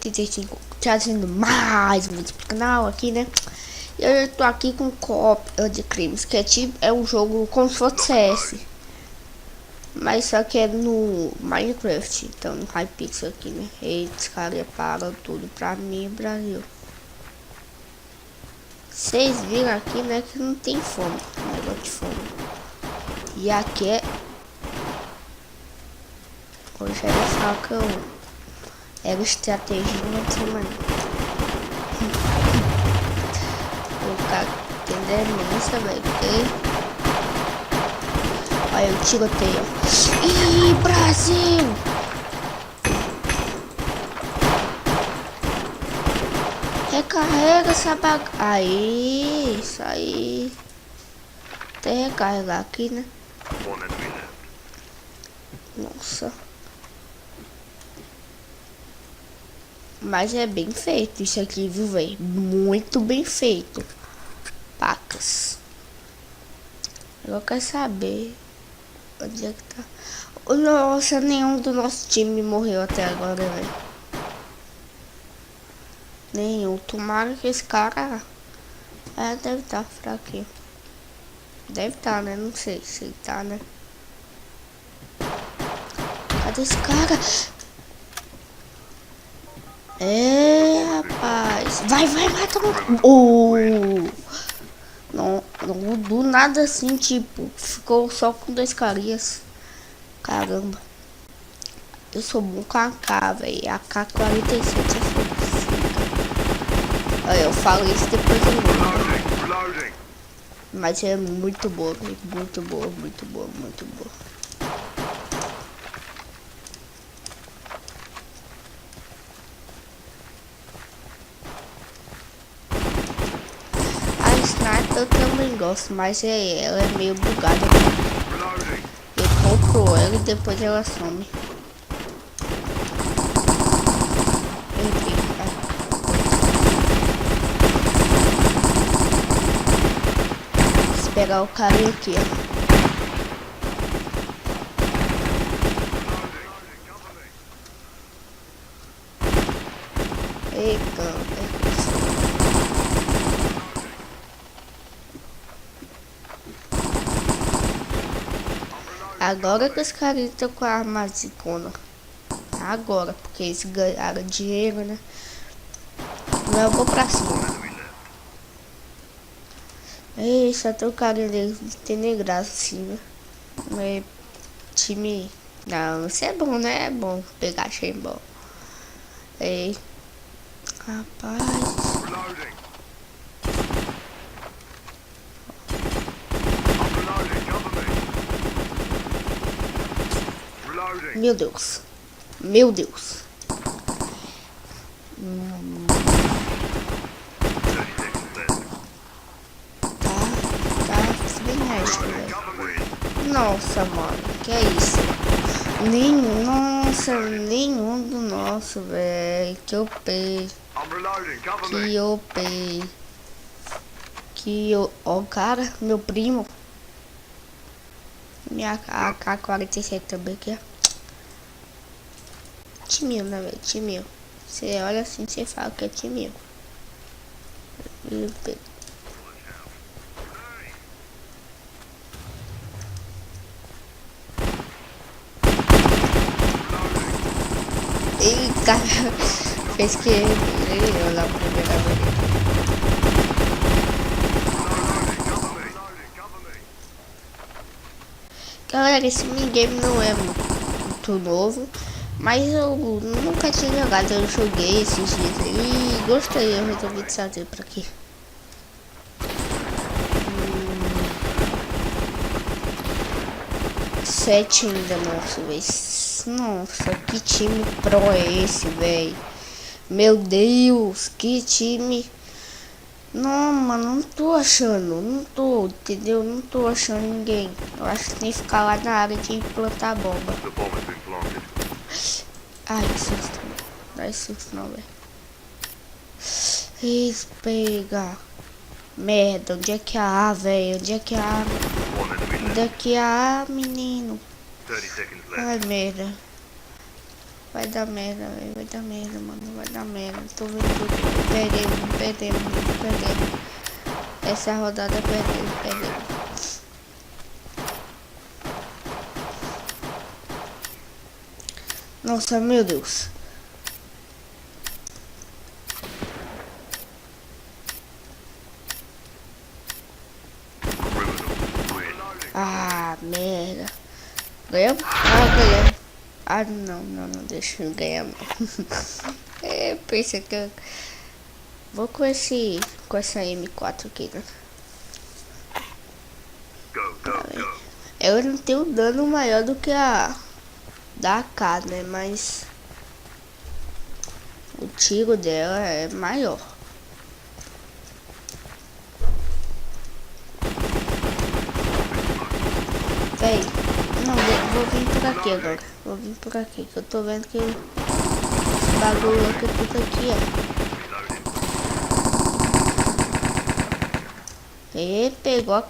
85, trazendo mais um vídeo pro canal aqui, né? Eu tô aqui com Cópia de Crimes, que é um jogo como se fosse CS, mas só que é no Minecraft, então no Hypixel aqui, né? Eles caras pagam tudo pra mim, Brasil. Vocês viram aqui, né, que não tem fome, negócio de fome. E aqui é... Hoje era faca, era estratégia de semana. O cara tem demência, velho. Olha, eu tiroteio. Ih, Brasil! Recarrega essa bagaça. Aí, isso aí. Até recarregar aqui, né? Nossa. Mas é bem feito isso aqui, viu, velho? Muito bem feito. Pacas. Eu quero saber onde é que tá. Nossa, nenhum do nosso time morreu até agora, velho. Nenhum. Tomara que esse cara... deve estar fraquinho. Deve estar, né? Não sei se ele tá, né? Cadê esse cara? Rapaz. Vai, mata um. Não, do nada assim, tipo, ficou só com 2 carinhas. Caramba. Eu sou bom com a AK, velho. A AK-47 é foda. Aí eu falo isso depois do mundo. Mas é muito boa, muito boa, muito boa, muito boa. A sniper eu também gosto, mas ela é meio bugada. Eu compro ela e depois ela some. Vou pegar o cara aqui, ó. Eita, agora que os caras estão com a arma zicona. Agora, porque eles ganharam dinheiro, né? Não, eu vou pra cima. Ei, só tem o cara dele, não tem nem graça assim, né? Mas time... Não, isso é bom, né? É bom pegar bom. Ei, rapaz. Meu Deus. Meu Deus. Tá bem resto, velho. Nossa, mano. Que é isso? Nenhum do nosso, velho. Que OP. Que OP. Ó, cara, meu primo. Minha AK-47 também aqui, ó. Timil, né, velho? Timil. Você olha assim, você fala que é timil. Eita, fez que ele olhar a primeira vez. Galera, esse minigame não é muito novo, mas eu nunca tinha jogado. Eu joguei esses dias e gostei. Eu resolvi trazer pra aqui. Sete ainda, nossa, velho. Nossa, que time pro é esse, velho? Meu Deus, que time. Não, mano, não tô achando. Não tô, entendeu? Não tô achando ninguém. Eu acho que tem que ficar lá na área de plantar bomba. Ai, que susto. Não dá susto não, velho. Pega. Merda, onde é que é a A, velho? Onde é que é a A? Onde é que é a A, menino? Ai, merda. Vai dar merda, velho. Vai dar merda, mano. Vai dar merda. Tô vendo tudo. Perdemos. Essa rodada perdemos. Nossa, meu Deus. Ah, merda. Ganhamos? Ah, ganhamos. Ah, não, deixa eu ganhar. É, pensa que eu vou com essa M4 aqui, né? Eu não tenho dano maior do que a da AK, né? Mas o tiro dela é maior. Véi, não, vou vir por aqui agora. Vou vir por aqui, que eu tô vendo que esse bagulho que tudo aqui, ó. E pegou a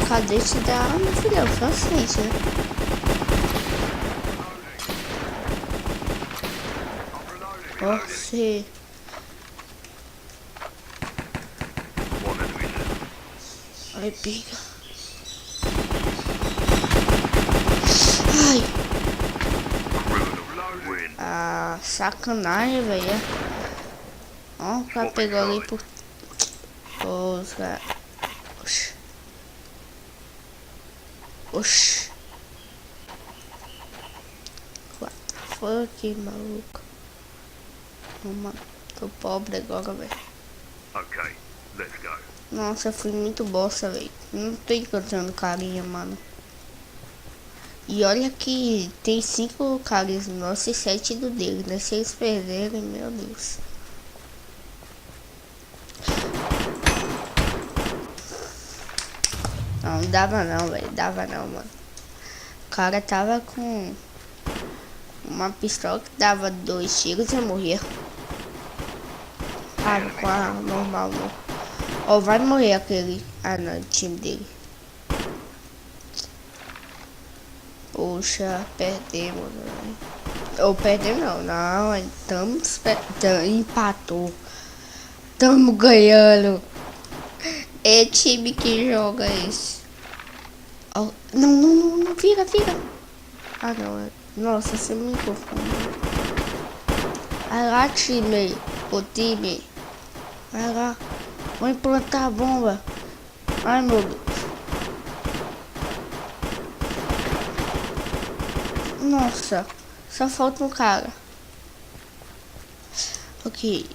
cadete da arma, filhão, só frente, né? Você. Ai, pica. Ai. Ah, sacanagem, velho. Ó, o cara pegou ali por... Os caras... Oxi. What the fuck, maluco. Mano, tô pobre agora, velho. Ok, let's go. Nossa, eu fui muito bosta, velho. Não tô encontrando carinha, mano. E olha que tem 5 caras nossos e 7 do dele, né? Se eles perderem, meu Deus. Não dava não, velho. Dava não, mano. O cara tava com uma pistola que dava 2 tiros e morria. Ah, com a normal, não. Ó, vai morrer aquele... Ah, não, o time dele. Poxa, perdemos, velho. Ou perdemos não, estamos... Empatou. Tamo ganhando. É time que joga esse. Oh, não, vira. Ah, não, nossa, você me confunde. Vai lá, time. O time. Vai lá. Vou implantar a bomba. Ai, meu Deus. Nossa, só falta um cara. Ok.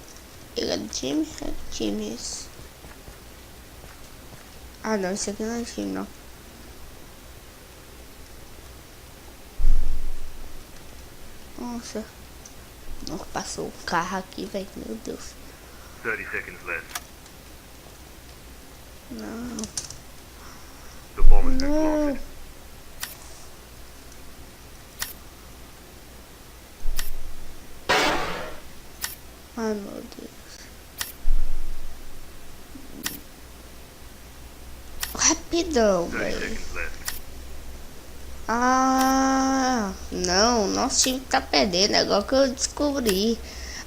Ele é do time? É do time esse. Ah, não, esse aqui não é time, não. Nossa. Não, passou o carro aqui, velho. Meu Deus. 30 seconds left. Não. The bomb has been Não. planted. Ai, meu Deus. Rapidão, 30 velho. seconds left. Ah, não. Nosso time tá perdendo. Agora que eu descobri.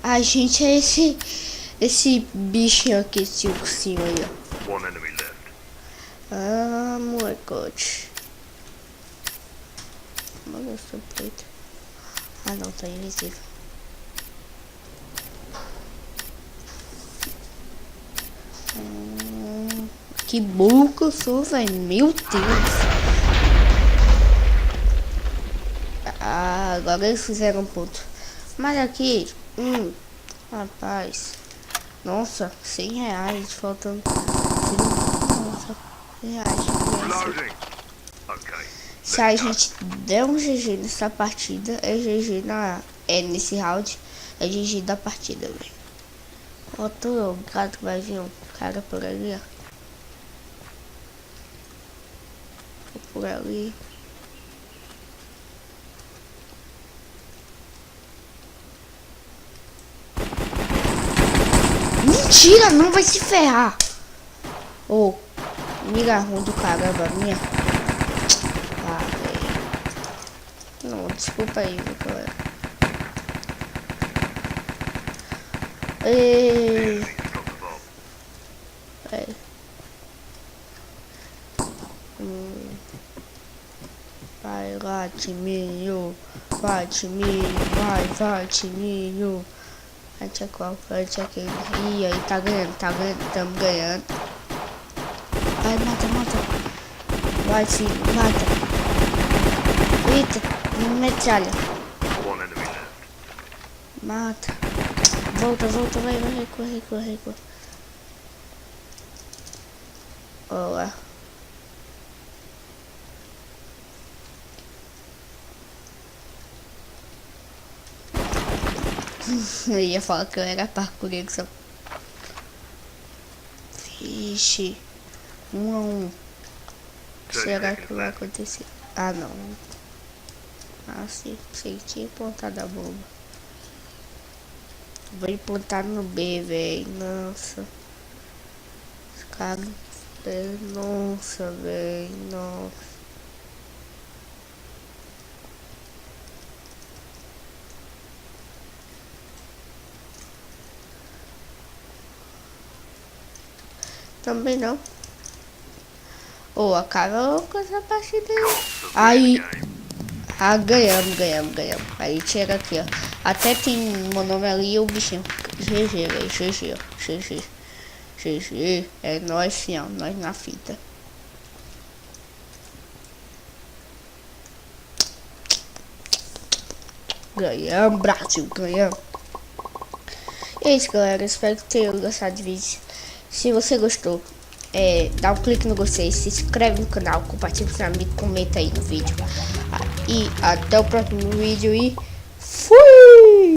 A gente é esse bichinho aqui, esse ursinho aí, ó. One enemy left. Ah, molecote. Olha, eu sou preto. Ah, não, tá invisível. Que burro que eu sou, velho. Meu Deus. Ah, agora eles fizeram um ponto. Mas aqui, rapaz. Nossa, R$100 faltando. Nossa, R$100. Reloading. Ok. Se a gente der um GG nessa partida, é GG nesse round, é GG da partida, velho. Ó, tô ligado que vai vir um cara por ali, ó. Por ali. Mentira, não vai se ferrar. Ô, mira ruim do caramba, minha. Ah, velho. Não, desculpa aí, viu, galera. Ei, Need to drop the bomb. é. Vai lá, timinho. Vai, timinho. Vai, timinho. Frente a qual? Frente aqui. Ih, aí tá ganhando, tamo ganhando. Vai, mata. Vai, filho, mata. Eita, me metralha. One enemy left. Mata. Volta, vai, recua. Olá. Eu ia falar que eu era parkour, só. Vixe. 1 a 1. Será que vai acontecer? Ah, não. Ah, sim. Sei que tinha plantado a bomba. Vou implantar no B, velho. Nossa. Os caras. Nossa, velho. Nossa. Também não. Ô, acabou com essa partida aí. Aí. Ah, ganhamos. Aí chega aqui, ó. Até tem meu nome ali e o bichinho. GG, velho. GG. É nóis, fião. Nós na fita. Ganhamos, Brasil. Ganhamos. E é isso, galera. Espero que tenham gostado do vídeo. Se você gostou, dá um clique no gostei, se inscreve no canal, compartilha com seu amigo, comenta aí no vídeo. E até o próximo vídeo e fui!